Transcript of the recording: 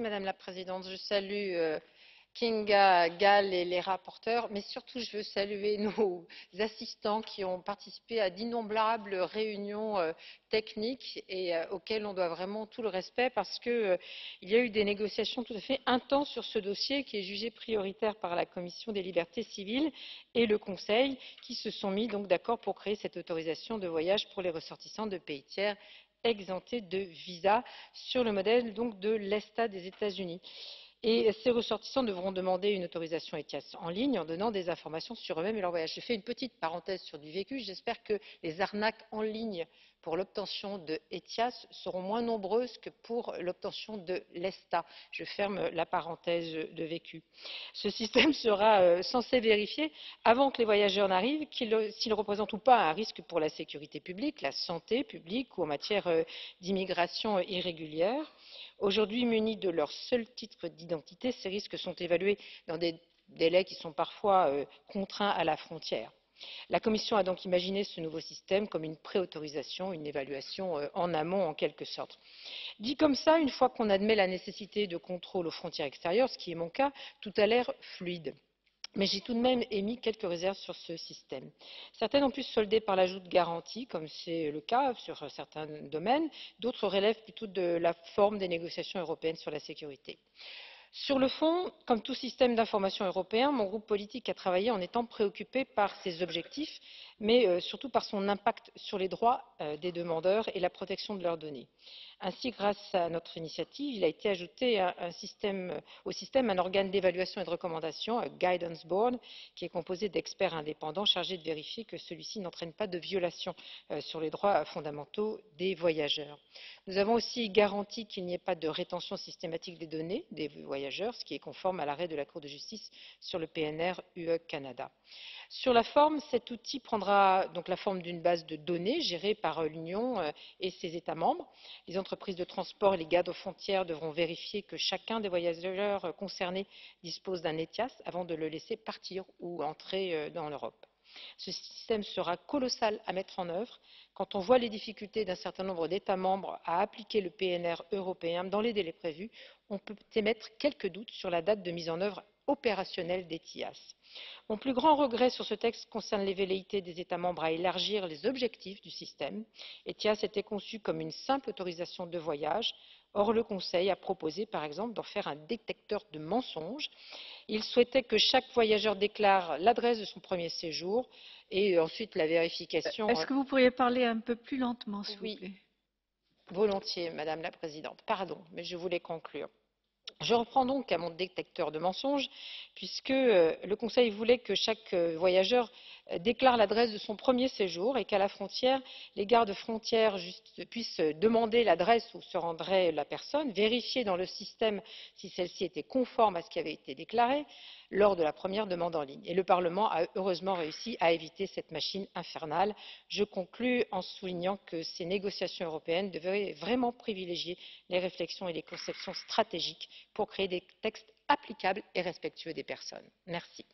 Madame la Présidente. Je salue Kinga Gál et les rapporteurs, mais surtout je veux saluer nos assistants qui ont participé à d'innombrables réunions techniques et auxquelles on doit vraiment tout le respect parce qu'il y a eu des négociations tout à fait intenses sur ce dossier qui est jugé prioritaire par la Commission des libertés civiles et le Conseil qui se sont mis donc d'accord pour créer cette autorisation de voyage pour les ressortissants de pays tiers exemptés de visa sur le modèle donc de l'ESTA des États-Unis. Et ces ressortissants devront demander une autorisation ETIAS en ligne en donnant des informations sur eux-mêmes et leur voyage. Je fais une petite parenthèse sur du vécu. J'espère que les arnaques en ligne pour l'obtention de ETIAS seront moins nombreuses que pour l'obtention de l'ESTA. Je ferme la parenthèse de vécu. Ce système sera censé vérifier, avant que les voyageurs n'arrivent, s'ils représentent ou pas un risque pour la sécurité publique, la santé publique ou en matière d'immigration irrégulière. Aujourd'hui munis de leur seul titre d'identité, ces risques sont évalués dans des délais qui sont parfois contraints à la frontière. La Commission a donc imaginé ce nouveau système comme une préautorisation, une évaluation en amont en quelque sorte. Dit comme ça, une fois qu'on admet la nécessité de contrôles aux frontières extérieures, ce qui est mon cas, tout a l'air fluide. Mais j'ai tout de même émis quelques réserves sur ce système. Certaines ont pu se solder par l'ajout de garanties, comme c'est le cas sur certains domaines. D'autres relèvent plutôt de la forme des négociations européennes sur la sécurité. Sur le fond, comme tout système d'information européen, mon groupe politique a travaillé en étant préoccupé par ses objectifs, mais surtout par son impact sur les droits des demandeurs et la protection de leurs données. Ainsi, grâce à notre initiative, il a été ajouté au système un organe d'évaluation et de recommandation, un guidance board, qui est composé d'experts indépendants chargés de vérifier que celui-ci n'entraîne pas de violation sur les droits fondamentaux des voyageurs. Nous avons aussi garanti qu'il n'y ait pas de rétention systématique des données des voyageurs, ce qui est conforme à l'arrêt de la Cour de justice sur le PNR UE Canada. Sur la forme, cet outil prendra donc la forme d'une base de données gérée par l'Union et ses États membres. Les entreprises de transport et les gardes aux frontières devront vérifier que chacun des voyageurs concernés dispose d'un ETIAS avant de le laisser partir ou entrer dans l'Europe. Ce système sera colossal à mettre en œuvre. Quand on voit les difficultés d'un certain nombre d'États membres à appliquer le PNR européen dans les délais prévus, on peut émettre quelques doutes sur la date de mise en œuvre opérationnelle d'ETIAS. Mon plus grand regret sur ce texte concerne les velléités des États membres à élargir les objectifs du système. ETIAS était conçu comme une simple autorisation de voyage. Or, le Conseil a proposé, par exemple, d'en faire un détecteur de mensonges. Il souhaitait que chaque voyageur déclare l'adresse de son premier séjour et ensuite la vérification. Est-ce que vous pourriez parler un peu plus lentement, s'il vous Oui, plaît? volontiers, Madame la Présidente. Pardon, mais je voulais conclure. Je reprends donc à mon détecteur de mensonges, puisque le Conseil voulait que chaque voyageur déclare l'adresse de son premier séjour et qu'à la frontière, les gardes frontières puissent demander l'adresse où se rendrait la personne, vérifier dans le système si celle-ci était conforme à ce qui avait été déclaré lors de la première demande en ligne. Et le Parlement a heureusement réussi à éviter cette machine infernale. Je conclus en soulignant que ces négociations européennes devraient vraiment privilégier les réflexions et les conceptions stratégiques pour créer des textes applicables et respectueux des personnes. Merci.